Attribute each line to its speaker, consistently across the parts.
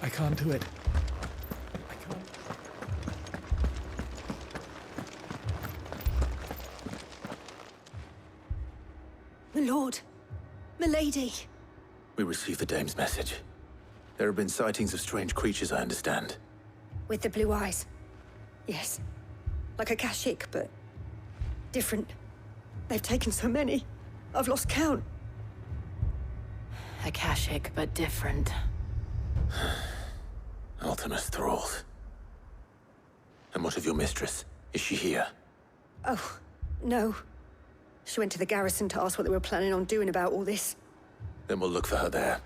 Speaker 1: I can't do it. I can't.
Speaker 2: My lord, my lady.
Speaker 3: We received the dame's message. There have been sightings of strange creatures, I understand.
Speaker 2: With the blue eyes. Yes. Like a Kashik, but different. They've taken so many. I've lost count.
Speaker 4: Akashic, but different.
Speaker 3: Ultimus thralls. And what of your mistress? Is she here?
Speaker 2: Oh, no. She went to the garrison to ask what they were planning on doing about all this.
Speaker 3: Then we'll look for her there.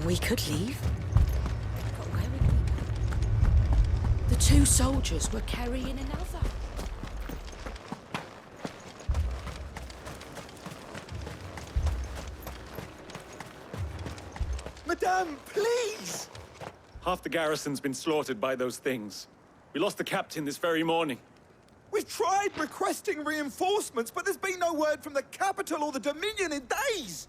Speaker 4: We could leave. But where would we go? The two soldiers were carrying another.
Speaker 5: Madame, please!
Speaker 1: Half the garrison's been slaughtered by those things. We lost the captain this very morning.
Speaker 5: We've tried requesting reinforcements, but there's been no word from the capital or the Dominion in days!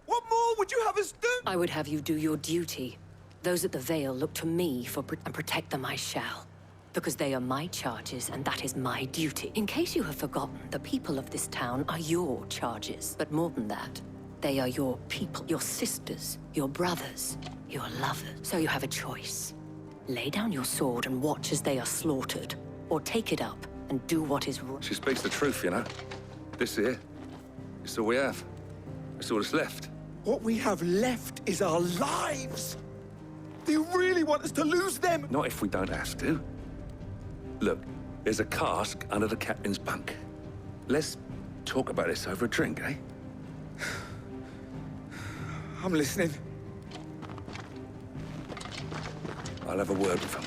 Speaker 5: What more would you have us do?
Speaker 4: I would have you do your duty. Those at the Vale look to me and protect them I shall. Because they are my charges, and that is my duty. In case you have forgotten, the people of this town are your charges. But more than that, they are your people, your sisters, your brothers, your lovers. So you have a choice. Lay down your sword and watch as they are slaughtered, or take it up and do what is right.
Speaker 6: She speaks the truth, you know. This here, it's all we have. It's all that's left.
Speaker 5: What we have left is our lives! Do you really want us to lose them?
Speaker 6: Not if we don't have to. Look, there's a cask under the captain's bunk. Let's talk about this over a drink, eh?
Speaker 5: I'm listening.
Speaker 6: I'll have a word with him.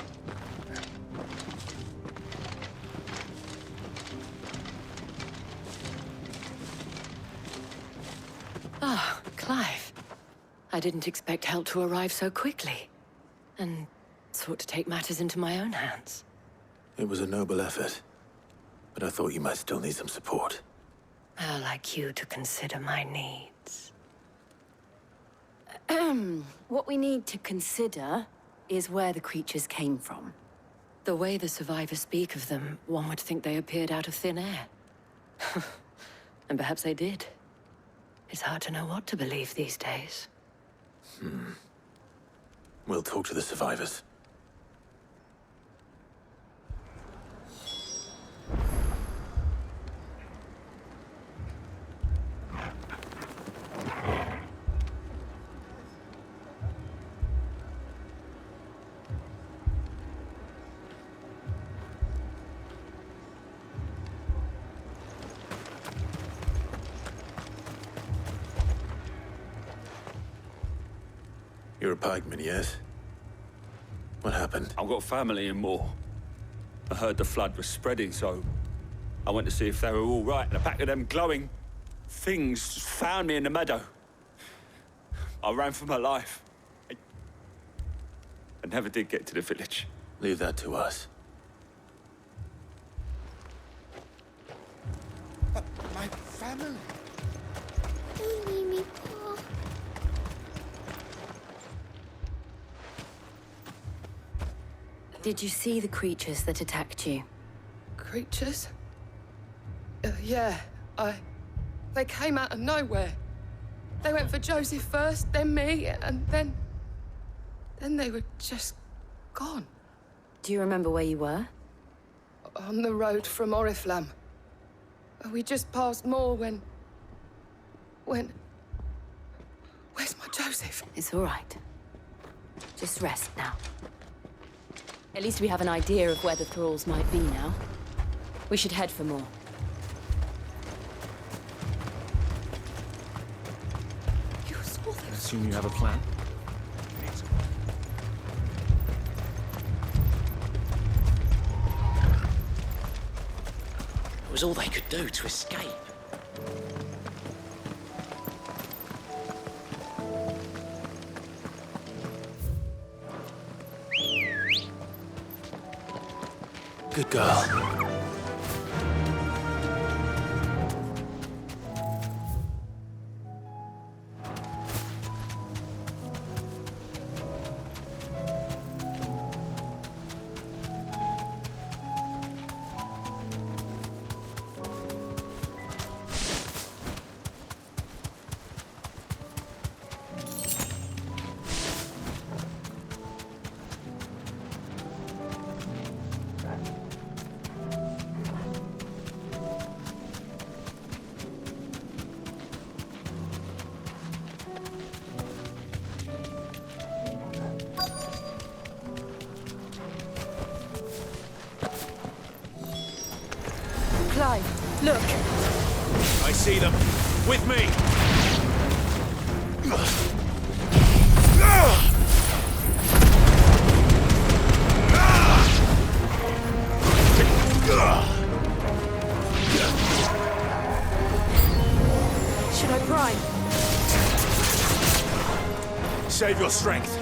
Speaker 4: Ah, Clive. I didn't expect help to arrive so quickly. And sought to take matters into my own hands.
Speaker 3: It was a noble effort, but I thought you might still need some support.
Speaker 4: I'd like you to consider my needs. What we need to consider is where the creatures came from. The way the survivors speak of them, one would think they appeared out of thin air. And perhaps they did. It's hard to know what to believe these days.
Speaker 3: We'll talk to the survivors. You're a pikeman, yes? What happened?
Speaker 1: I've got family in Moor. I heard the flood was spreading, so I went to see if they were all right, and a pack of them glowing things found me in the meadow. I ran for my life. I never did get to the village.
Speaker 3: Leave that to us.
Speaker 5: But my family...
Speaker 7: Don't leave me, Pa.
Speaker 4: Did you see the creatures that attacked you?
Speaker 8: Creatures? Yeah, They came out of nowhere. They went for Joseph first, then me, and then they were just gone.
Speaker 4: Do you remember where you were?
Speaker 8: On the road from Oriflamme. We just passed Moor when... Where's my Joseph?
Speaker 4: It's all right. Just rest now. At least we have an idea of where the thralls might be now. We should head for more.
Speaker 8: You saw
Speaker 1: I
Speaker 8: them?
Speaker 1: assume you have a plan?
Speaker 9: It was all they could do to escape.
Speaker 3: Good girl.
Speaker 2: Clive, look.
Speaker 3: I see them. With me!
Speaker 2: Should I prime?
Speaker 3: Save your strength.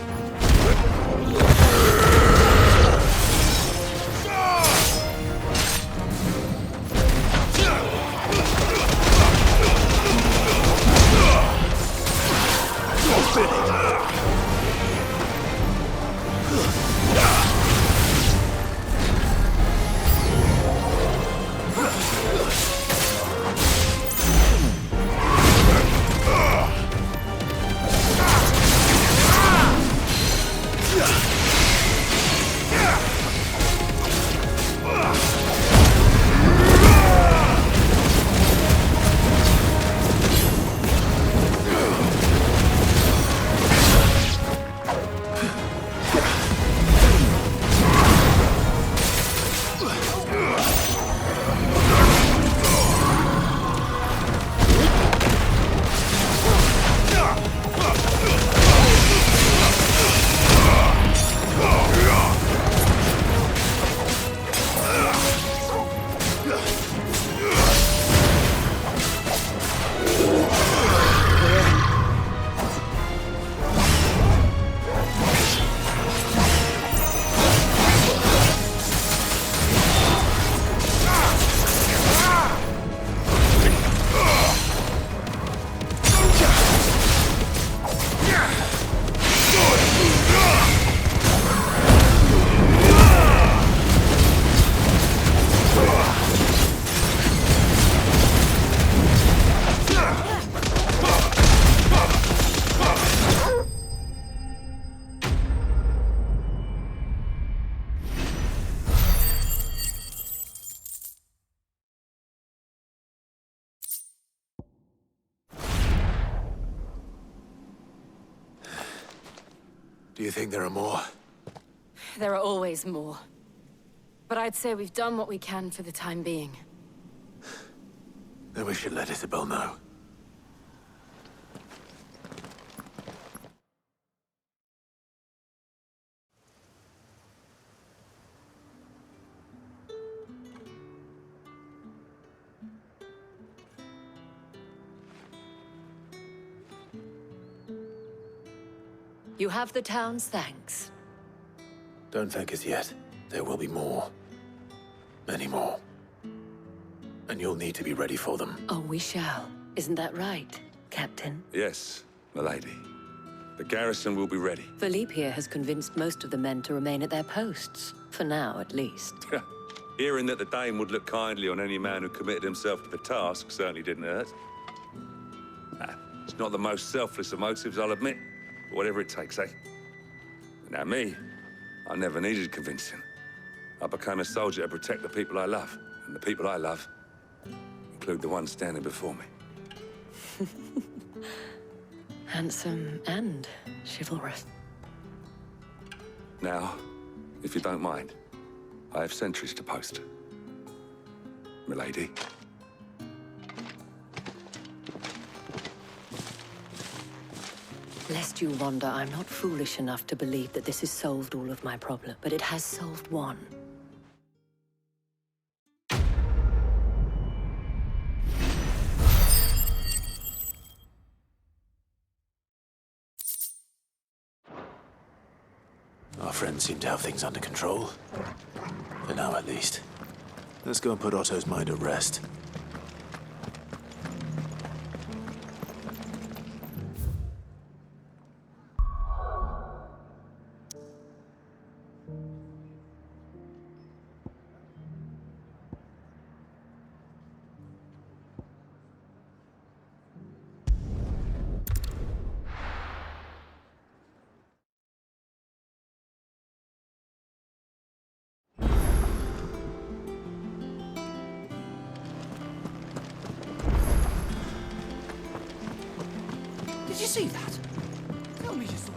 Speaker 3: Do you think there are more?
Speaker 9: There are always more. But I'd say we've done what we can for the time being.
Speaker 3: Then we should let Isabel know.
Speaker 4: You have the town's thanks.
Speaker 3: Don't thank us yet. There will be more. Many more. And you'll need to be ready for them.
Speaker 4: Oh, we shall. Isn't that right, Captain?
Speaker 6: Yes, milady. The garrison will be ready.
Speaker 4: Philippe here has convinced most of the men to remain at their posts. For now, at least.
Speaker 6: Hearing that the Dame would look kindly on any man who committed himself to the task certainly didn't hurt. It's not the most selfless of motives, I'll admit. But whatever it takes, eh? Now me, I never needed convincing. I became a soldier to protect the people I love. And the people I love include the ones standing before me.
Speaker 4: Handsome and chivalrous.
Speaker 6: Now, if you don't mind, I have sentries to post. Milady.
Speaker 4: Lest you wonder, I'm not foolish enough to believe that this has solved all of my problem, but it has solved one.
Speaker 3: Our friends seem to have things under control. For now, at least. Let's go and put Otto's mind at rest.
Speaker 10: Did you see that? Tell me you saw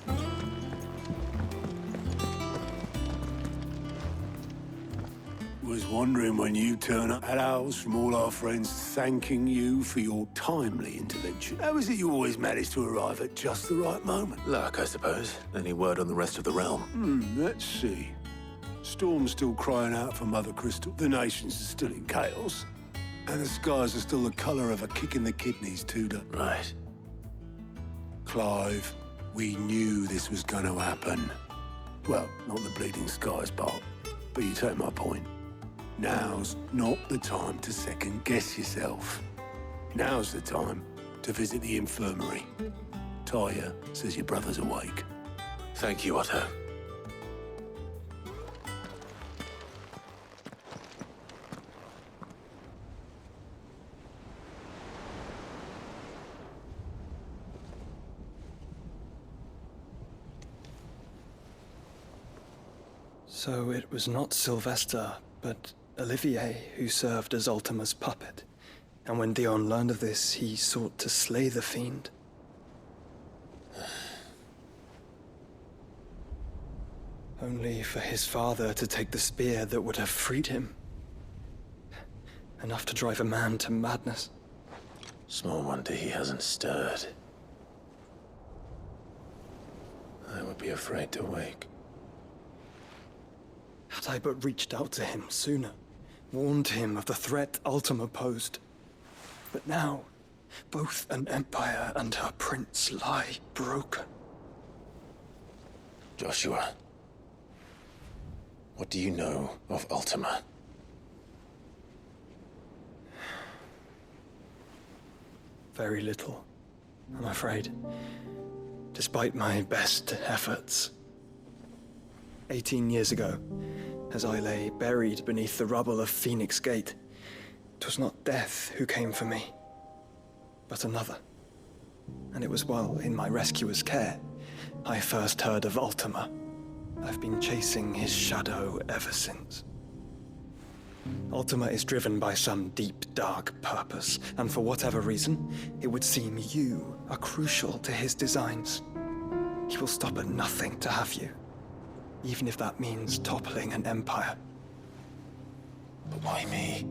Speaker 10: that.
Speaker 11: Was wondering when you turn up at ours from all our friends thanking you for your timely intervention. How is it you always manage to arrive at just the right moment?
Speaker 3: Luck, I suppose. Any word on the rest of the realm?
Speaker 11: Let's see. Storm's still crying out for Mother Crystal. The nations are still in chaos. And the skies are still the colour of a kick in the kidneys, Tudor.
Speaker 3: Right.
Speaker 11: Clive, we knew this was going to happen. Well, not the bleeding skies part, but you take my point. Now's not the time to second-guess yourself. Now's the time to visit the infirmary. Talia says your brother's awake.
Speaker 3: Thank you, Otto.
Speaker 12: So it was not Sylvester, but Olivier who served as Ultima's puppet. And when Dion learned of this, he sought to slay the fiend. Only for his father to take the spear that would have freed him. Enough to drive a man to madness.
Speaker 3: Small wonder he hasn't stirred. I would be afraid to wake.
Speaker 12: Had I but reached out to him sooner, warned him of the threat Ultima posed. But now, both an empire and her prince lie broken.
Speaker 3: Joshua, what do you know of Ultima?
Speaker 12: Very little, I'm afraid. Despite my best efforts. 18 years ago, as I lay buried beneath the rubble of Phoenix Gate, 'twas not death who came for me, but another. And it was while in my rescuer's care, I first heard of Ultima. I've been chasing his shadow ever since. Ultima is driven by some deep, dark purpose, and for whatever reason, it would seem you are crucial to his designs. He will stop at nothing to have you, even if that means toppling an empire.
Speaker 3: But why me?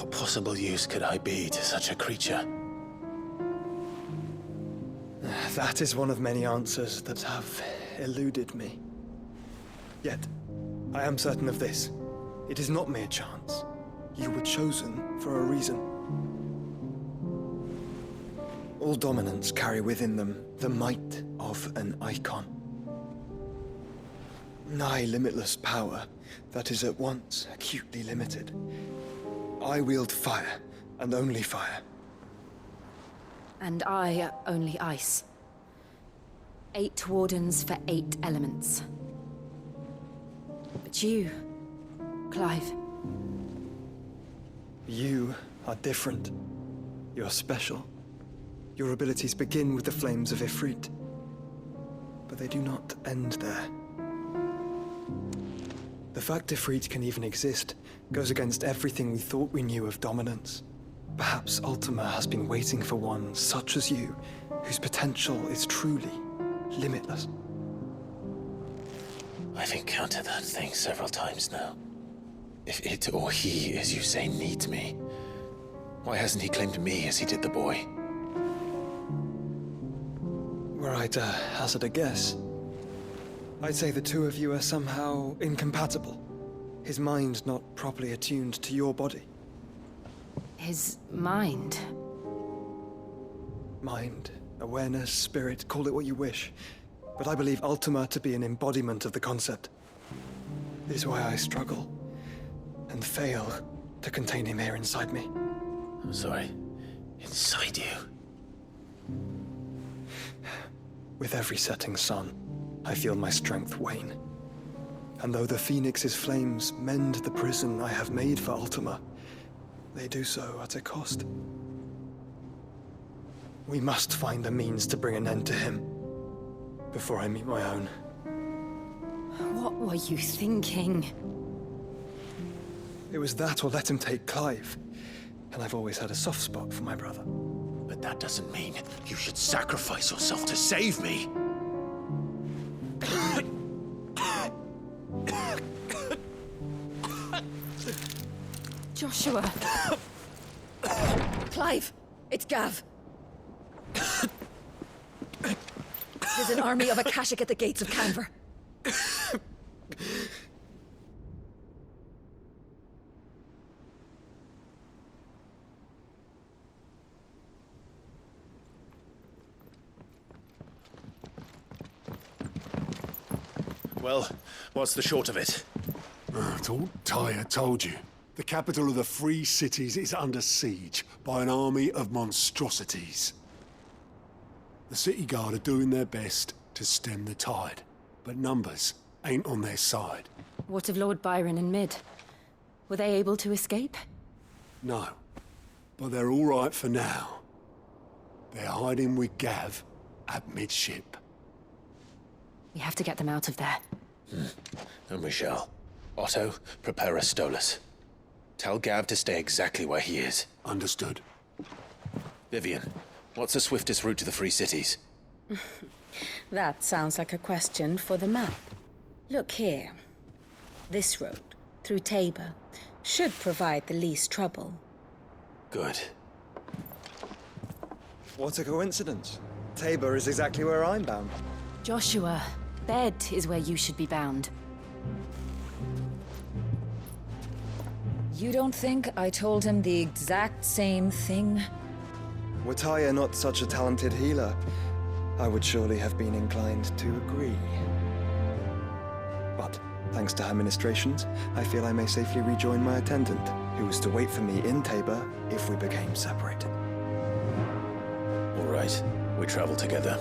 Speaker 3: What possible use could I be to such a creature?
Speaker 12: That is one of many answers that have eluded me. Yet, I am certain of this. It is not mere chance. You were chosen for a reason. All dominants carry within them the might of an icon. Nigh limitless power that is at once acutely limited. I wield fire, and only fire.
Speaker 9: And I only ice. 8 wardens for 8 elements. But you, Clive.
Speaker 12: You are different. You're special. Your abilities begin with the flames of Ifrit. But they do not end there. The fact Ifrit can even exist goes against everything we thought we knew of dominance. Perhaps Ultima has been waiting for one such as you, whose potential is truly limitless.
Speaker 3: I've encountered that thing several times now. If it or he, as you say, needs me, why hasn't he claimed me as he did the boy?
Speaker 12: Were I to hazard a guess, I'd say the two of you are somehow incompatible. His mind not properly attuned to your body.
Speaker 9: His mind.
Speaker 12: Mind, awareness, spirit, call it what you wish. But I believe Ultima to be an embodiment of the concept. is why I struggle and fail to contain him here inside me.
Speaker 3: I'm sorry. Inside you?
Speaker 12: With every setting sun, I feel my strength wane. And though the Phoenix's flames mend the prison I have made for Ultima, they do so at a cost. We must find a means to bring an end to him before I meet my own.
Speaker 9: What were you thinking?
Speaker 12: It was that or let him take Clive. And I've always had a soft spot for my brother.
Speaker 3: But that doesn't mean you should sacrifice yourself to save me.
Speaker 9: Joshua.
Speaker 2: Clive, it's Gav. There's an army of Akashic at the gates of Canver.
Speaker 3: Well, what's the short of it?
Speaker 11: It's all Tyre told you. The capital of the Free Cities is under siege by an army of monstrosities. The city guard are doing their best to stem the tide, but numbers ain't on their side.
Speaker 9: What of Lord Byron and Mid? Were they able to escape?
Speaker 11: No, but they're all right for now. They're hiding with Gav at midship.
Speaker 9: We have to get them out of there.
Speaker 3: And we shall. Otto, prepare a Stolas. Tell Gav to stay exactly where he is.
Speaker 11: Understood.
Speaker 3: Vivian, what's the swiftest route to the Free Cities?
Speaker 13: That sounds like a question for the map. Look here. This road, through Tabor, should provide the least trouble.
Speaker 3: Good.
Speaker 12: What a coincidence. Tabor is exactly where I'm bound.
Speaker 9: Joshua, bed is where you should be bound.
Speaker 13: You don't think I told him the exact same thing?
Speaker 12: Were Tyre not such a talented healer, I would surely have been inclined to agree. But, thanks to her ministrations, I feel I may safely rejoin my attendant, who was to wait for me in Tabor if we became separated.
Speaker 3: All right, we travel together.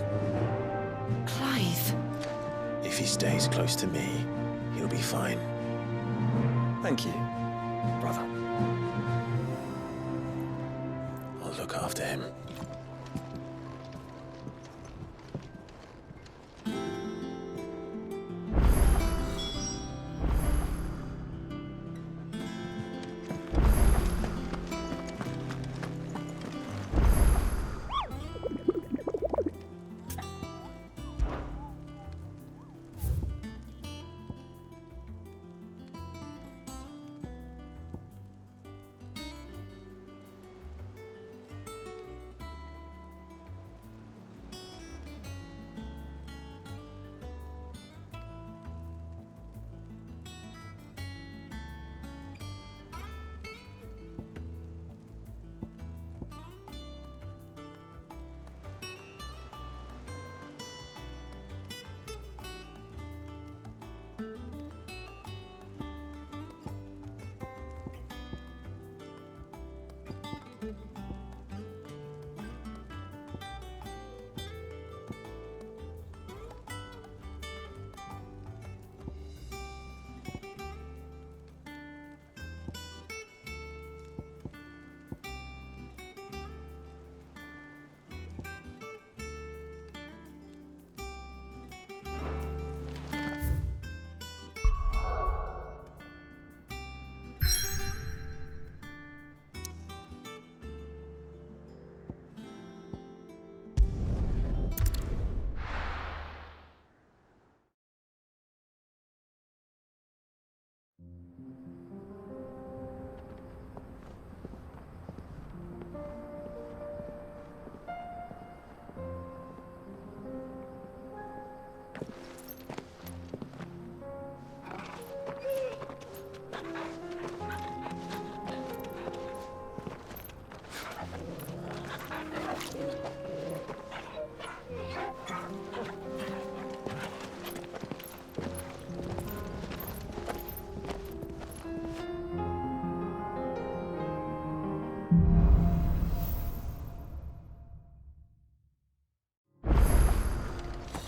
Speaker 9: Clive!
Speaker 3: If he stays close to me, he'll be fine.
Speaker 12: Thank you, brother.
Speaker 3: I'll look after him.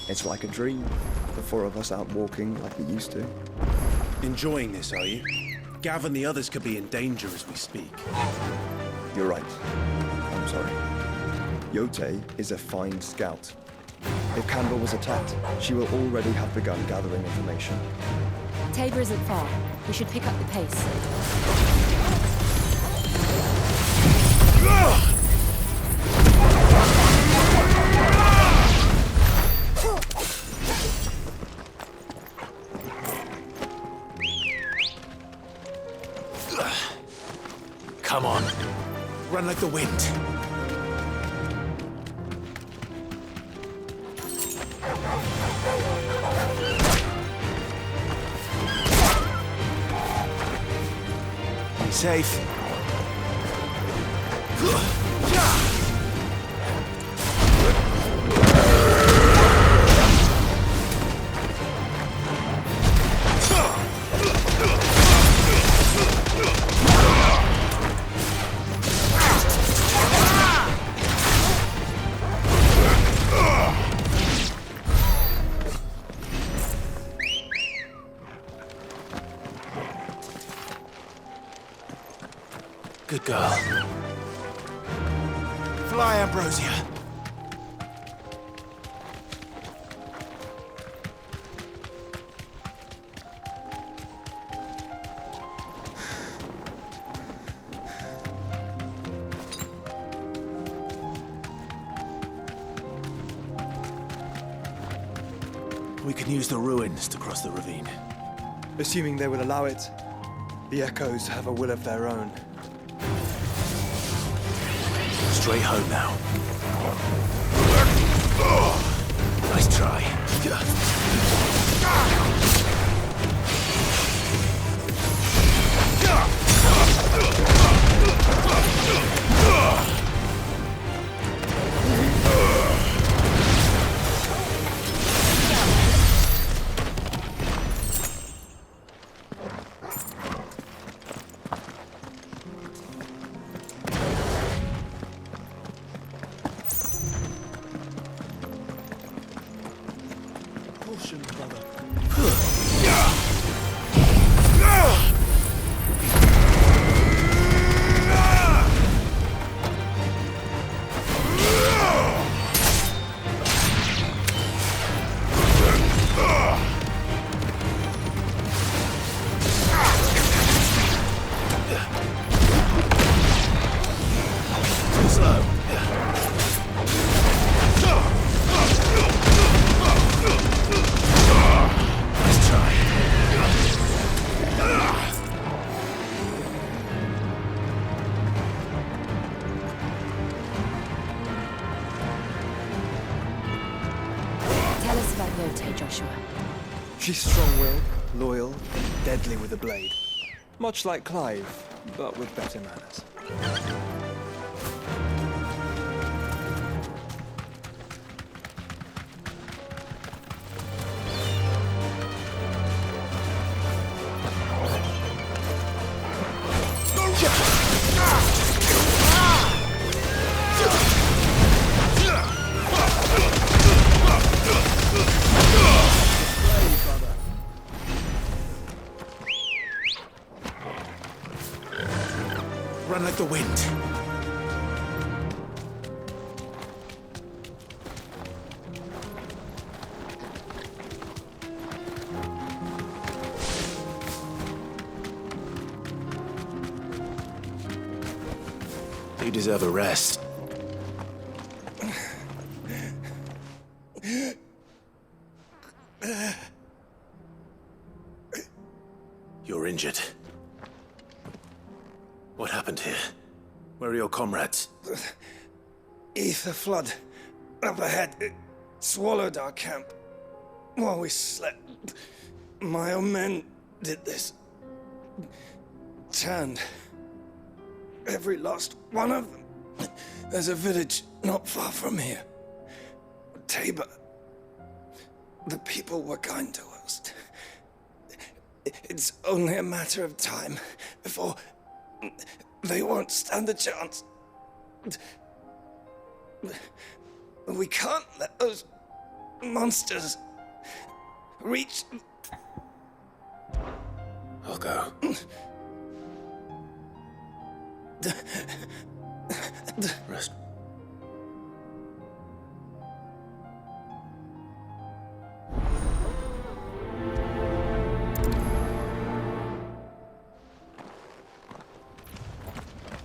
Speaker 14: It's like a dream. The four of us out walking like we used to.
Speaker 15: Enjoying this, are you? Gav and the others could be in danger as we speak.
Speaker 14: You're right. I'm sorry. Jote is a fine scout. If Campbell was attacked, she will already have begun gathering information.
Speaker 9: Tabor isn't far. We should pick up the pace.
Speaker 3: Come on. Run like the wind. Be safe. Good girl. Fly, Ambrosia. We can use the ruins to cross the ravine.
Speaker 12: Assuming they will allow it, the Echoes have a will of their own.
Speaker 3: Straight home now. Nice try.
Speaker 12: Caution, brother.
Speaker 3: Too slow. Nice try.
Speaker 9: Tell us about Jote, Joshua.
Speaker 12: She's strong-willed, loyal, and deadly with a blade. Much like Clive, but with better manners.
Speaker 3: Run like the wind. You deserve a rest. You're injured. What happened here? Where are your comrades?
Speaker 16: Ether flood up ahead. It swallowed our camp while we slept. My own men did this. Turned every last one of them. There's a village not far from here. Tabor. The people were kind to us. It's only a matter of time before they won't stand a chance. We can't let those monsters reach...
Speaker 3: I'll go. Rest.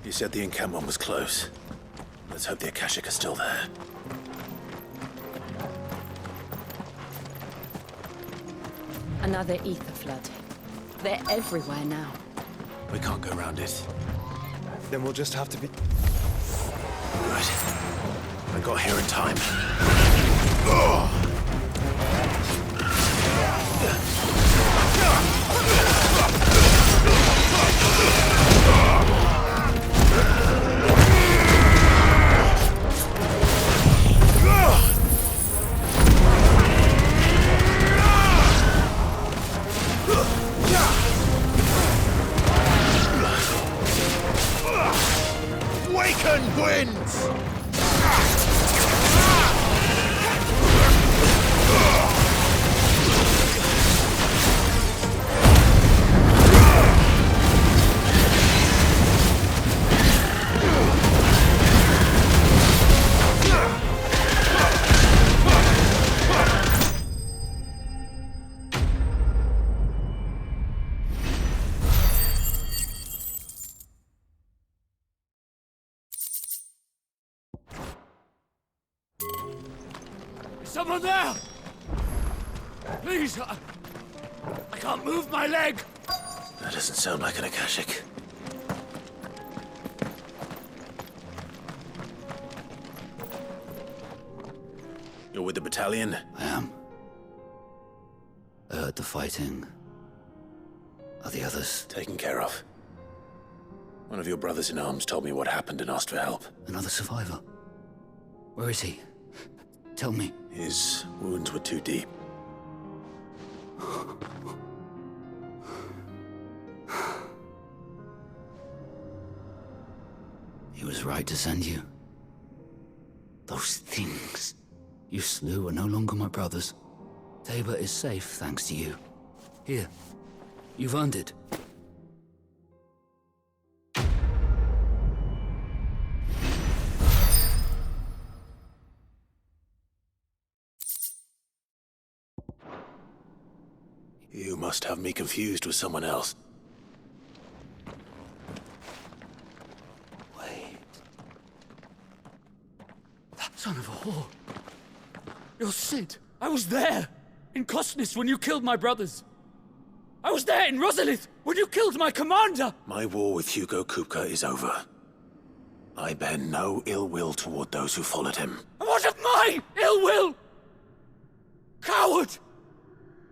Speaker 3: You said the encampment was close. Let's hope the Akashic are still there.
Speaker 9: Another ether flood. They're everywhere now.
Speaker 3: We can't go around it.
Speaker 12: Then we'll just have to be...
Speaker 3: Good. I got here in time. Waken winds!
Speaker 10: Someone there! Please, I can't move my leg!
Speaker 3: That doesn't sound like an Akashic. You're with the battalion?
Speaker 10: I am. I heard the fighting. Are the others?
Speaker 3: Taken care of. One of your brothers in arms told me what happened and asked for help.
Speaker 10: Another survivor? Where is he? Tell me.
Speaker 3: His wounds were too deep.
Speaker 10: He was right to send you. Those things you slew are no longer my brothers. Tabor is safe thanks to you. Here, you've earned it.
Speaker 3: You must have me confused with someone else.
Speaker 10: Wait. That son of a whore. You're Sid. I was there, in Costness, when you killed my brothers. I was there in Rosalith, when you killed my commander!
Speaker 3: My war with Hugo Kupka is over. I bear no ill will toward those who followed him.
Speaker 10: And what of my ill will? Coward!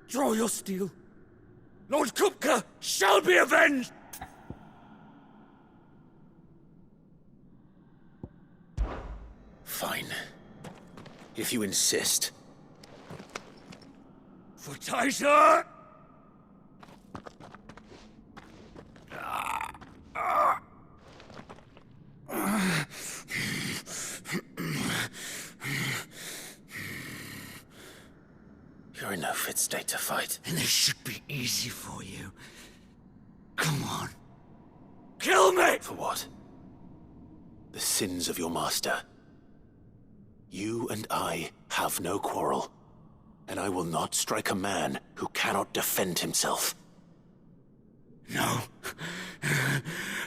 Speaker 10: Draw your steel. Lord Kupka shall be avenged!
Speaker 3: Fine. If you insist.
Speaker 10: For Taisha!
Speaker 3: You're in no fit state to fight.
Speaker 10: And this should be easy for you. Come on. Kill me!
Speaker 3: For what? The sins of your master. You and I have no quarrel. And I will not strike a man who cannot defend himself.
Speaker 10: No.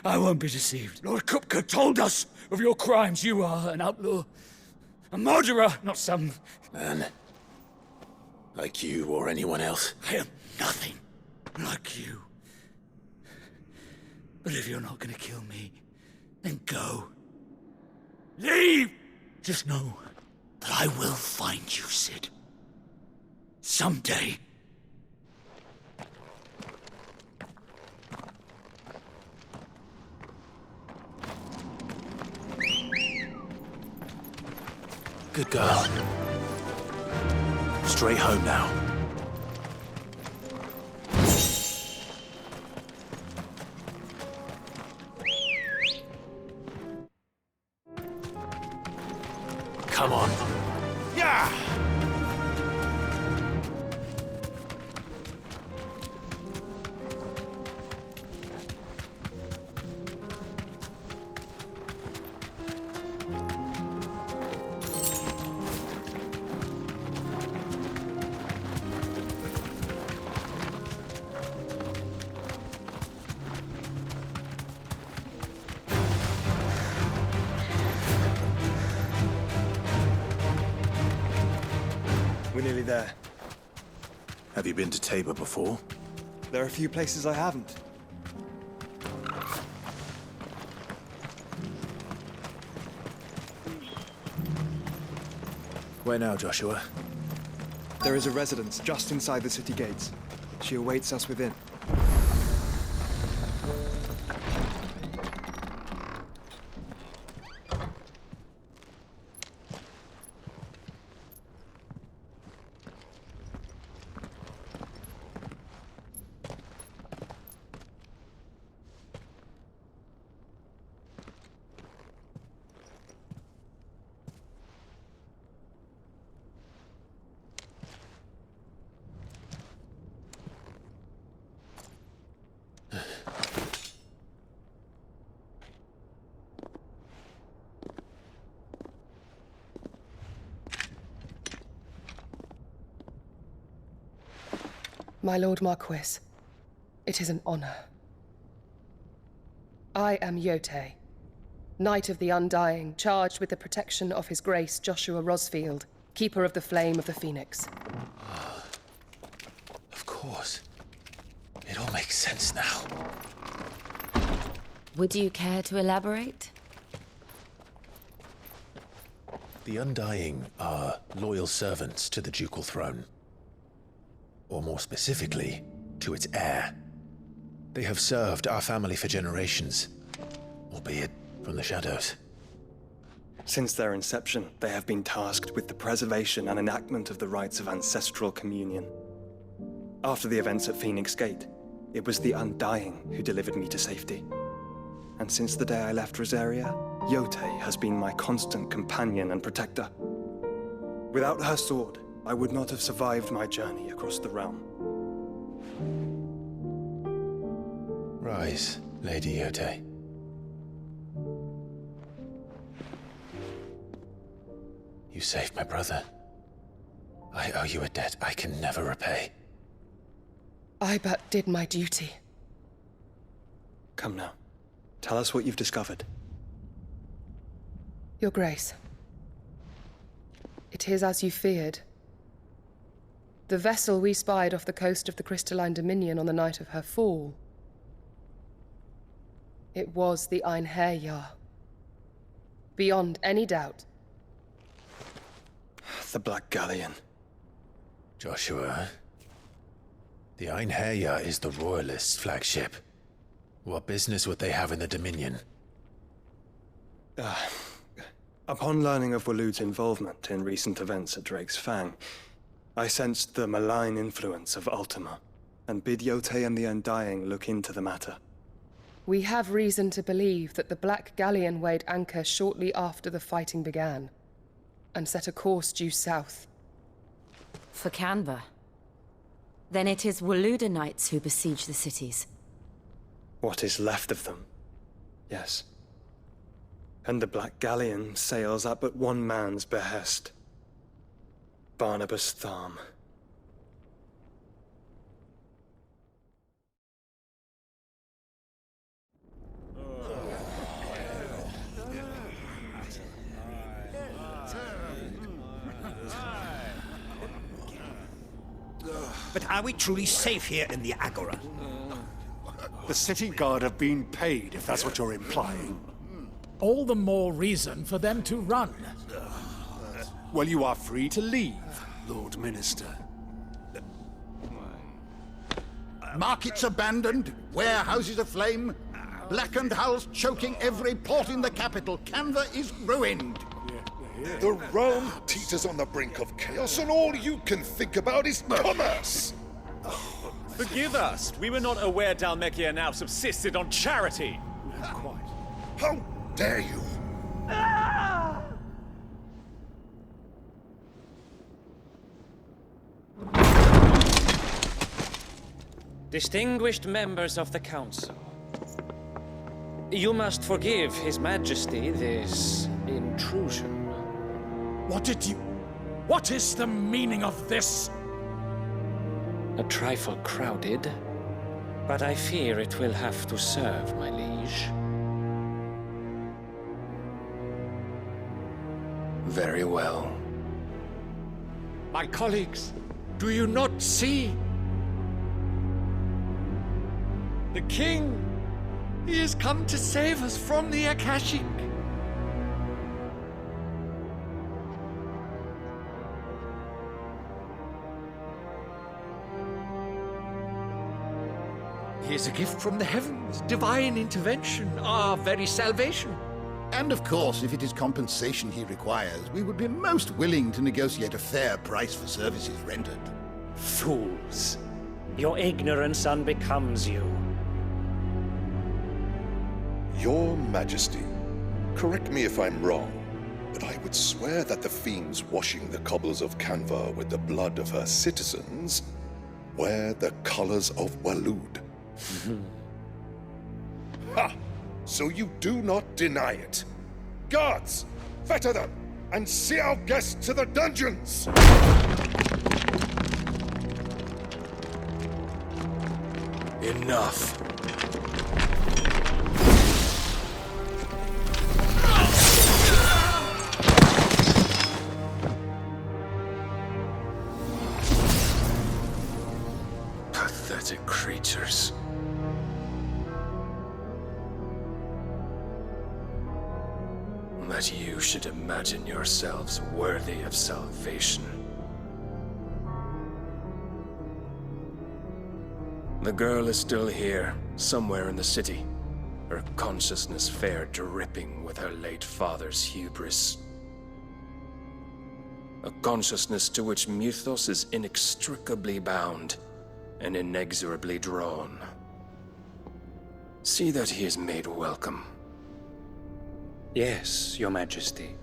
Speaker 10: I won't be deceived. Lord Kupka told us of your crimes. You are an outlaw. A murderer, not some...
Speaker 3: Man. Like you or anyone else.
Speaker 10: I am nothing like you. But if you're not gonna kill me, then go. Leave! Just know that I will find you, Sid. Someday.
Speaker 3: Good girl. Straight home now. Come on. Yeah!
Speaker 12: We're nearly there.
Speaker 3: Have you been to Tabor before?
Speaker 12: There are a few places I haven't.
Speaker 3: Where now, Joshua?
Speaker 12: There is a residence just inside the city gates. She awaits us within.
Speaker 8: My Lord Marquis, it is an honor. I am Jote, Knight of the Undying, charged with the protection of His Grace Joshua Rosfield, Keeper of the Flame of the Phoenix.
Speaker 3: Of course. It all makes sense now.
Speaker 9: Would you care to elaborate?
Speaker 3: The Undying are loyal servants to the ducal throne. Or more specifically, to its heir. They have served our family for generations, albeit from the shadows.
Speaker 12: Since their inception, they have been tasked with the preservation and enactment of the rites of ancestral communion. After the events at Phoenix Gate, it was the Undying who delivered me to safety. And since the day I left Rosaria, Jote has been my constant companion and protector. Without her sword, I would not have survived my journey across the realm.
Speaker 3: Rise, Lady Jote. You saved my brother. I owe you a debt I can never repay.
Speaker 8: I but did my duty.
Speaker 12: Come now. Tell us what you've discovered.
Speaker 8: Your Grace. It is as you feared. The vessel we spied off the coast of the Crystalline Dominion on the night of her fall. It was the Einherjar. Beyond any doubt.
Speaker 12: The Black Galleon.
Speaker 3: Joshua, the Einherjar is the Royalists' flagship. What business would they have in the Dominion?
Speaker 12: Upon learning of Waloed's involvement in recent events at Drake's Fang, I sensed the malign influence of Ultima, and bid Jote and the Undying look into the matter.
Speaker 8: We have reason to believe that the Black Galleon weighed anchor shortly after the fighting began, and set a course due south.
Speaker 9: For Canva. Then it is Waloed Knights who besiege the cities.
Speaker 12: What is left of them, yes. And the Black Galleon sails at but one man's behest. Barnabas Tharm.
Speaker 17: But are we truly safe here in the Agora?
Speaker 11: The city guard have been paid, if that's what you're implying.
Speaker 18: All the more reason for them to run.
Speaker 11: Well, you are free to leave, Lord Minister.
Speaker 17: Markets abandoned, warehouses aflame, blackened hulls choking every port in the capital. Canva is ruined.
Speaker 19: The realm teeters on the brink of chaos, and all you can think about is commerce!
Speaker 20: Forgive us. We were not aware Dhalmekia now subsisted on charity.
Speaker 19: How dare you!
Speaker 21: Distinguished members of the Council, you must forgive His Majesty this intrusion.
Speaker 18: What is the meaning of this?
Speaker 21: A trifle crowded, but I fear it will have to serve, my liege.
Speaker 16: Very well.
Speaker 5: My colleagues, do you not see? The king, he has come to save us from the Akashic. He is a gift from the heavens, divine intervention, our very salvation.
Speaker 17: And of course, if it is compensation he requires, we would be most willing to negotiate a fair price for services rendered.
Speaker 22: Fools. Your ignorance unbecomes you.
Speaker 19: Your Majesty, correct me if I'm wrong, but I would swear that the fiends washing the cobbles of Canva with the blood of her citizens wear the colors of Waloed. Ha! So you do not deny it. Guards, fetter them, and see our guests to the dungeons!
Speaker 16: Enough. Pathetic creatures. That you should imagine yourselves worthy of salvation. The girl is still here, somewhere in the city, her consciousness fair dripping with her late father's hubris. A consciousness to which Mythos is inextricably bound and inexorably drawn. See that he is made welcome.
Speaker 22: Yes, Your Majesty.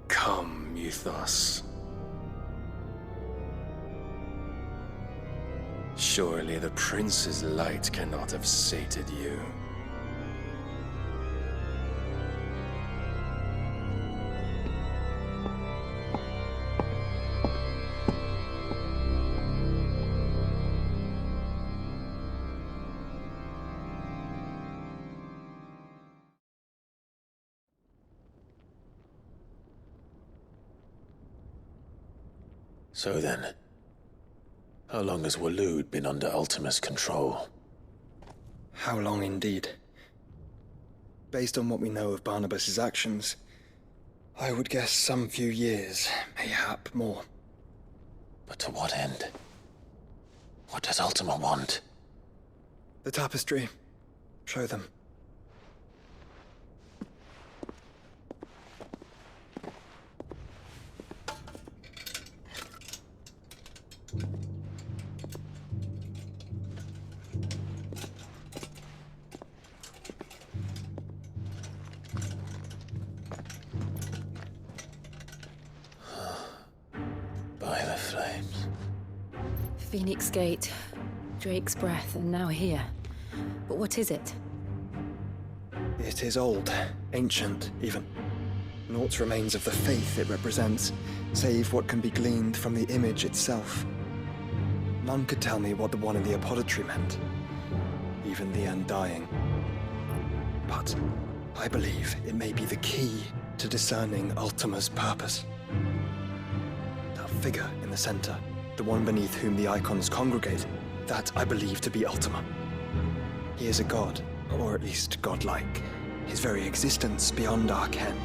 Speaker 16: Come, Mythos. Surely the prince's light cannot have sated you.
Speaker 3: So then, how long has Waloed been under Ultima's control?
Speaker 12: How long indeed? Based on what we know of Barnabas's actions, I would guess some few years, mayhap more.
Speaker 3: But to what end? What does Ultima want?
Speaker 12: The tapestry. Show them.
Speaker 3: By the flames.
Speaker 9: Phoenix Gate, Drake's Breath, and now here. But what is it?
Speaker 12: It is old, ancient, even. Naught remains of the faith it represents, save what can be gleaned from the image itself. None could tell me what the one in the apothecary meant, even the Undying. But I believe it may be the key to discerning Ultima's purpose. That figure in the center, the one beneath whom the icons congregate, that I believe to be Ultima. He is a god, or at least godlike, his very existence beyond our ken.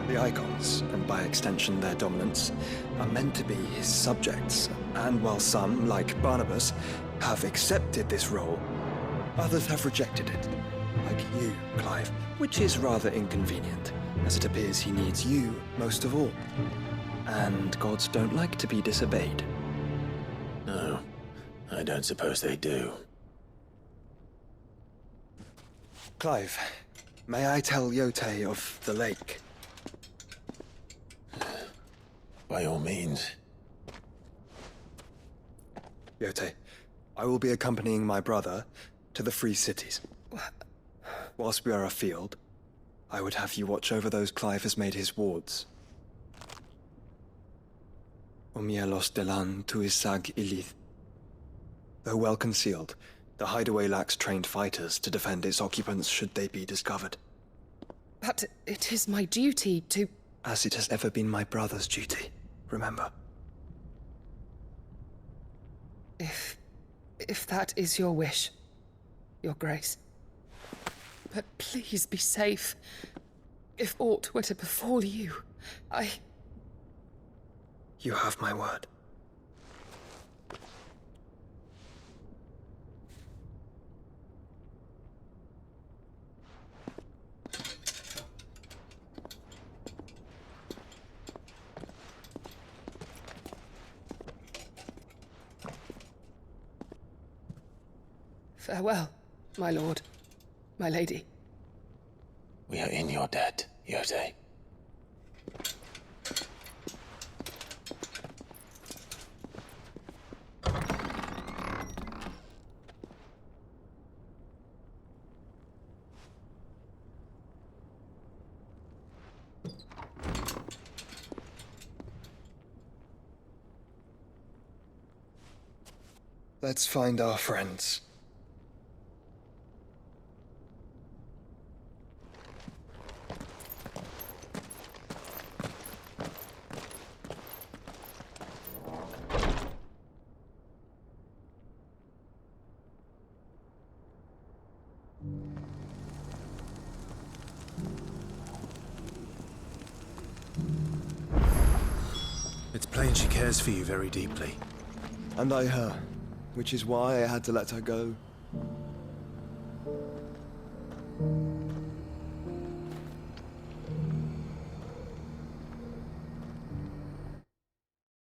Speaker 12: The icons, and by extension their dominance, are meant to be his subjects, and while some, like Barnabas, have accepted this role, others have rejected it, like you, Clive, which is rather inconvenient, as it appears he needs you most of all. And gods don't like to be disobeyed.
Speaker 3: No, I don't suppose they do.
Speaker 12: Clive, may I tell Jote of the lake?
Speaker 3: By all means.
Speaker 12: Jote, I will be accompanying my brother to the Free Cities. Whilst we are afield, I would have you watch over those Clive has made his wards. Umielos delan tu isag ilith. Though well concealed, the hideaway lacks trained fighters to defend its occupants should they be discovered.
Speaker 8: But it is my duty to
Speaker 12: as it has ever been my brother's duty, remember?
Speaker 8: If that is your wish, Your Grace. But please be safe. If aught were to befall you,
Speaker 12: You have my word.
Speaker 8: Farewell, my lord, my lady.
Speaker 3: We are in your debt, Jote.
Speaker 12: Let's find our friends.
Speaker 15: It's plain she cares for you very deeply.
Speaker 14: And I her, which is why I had to let her go.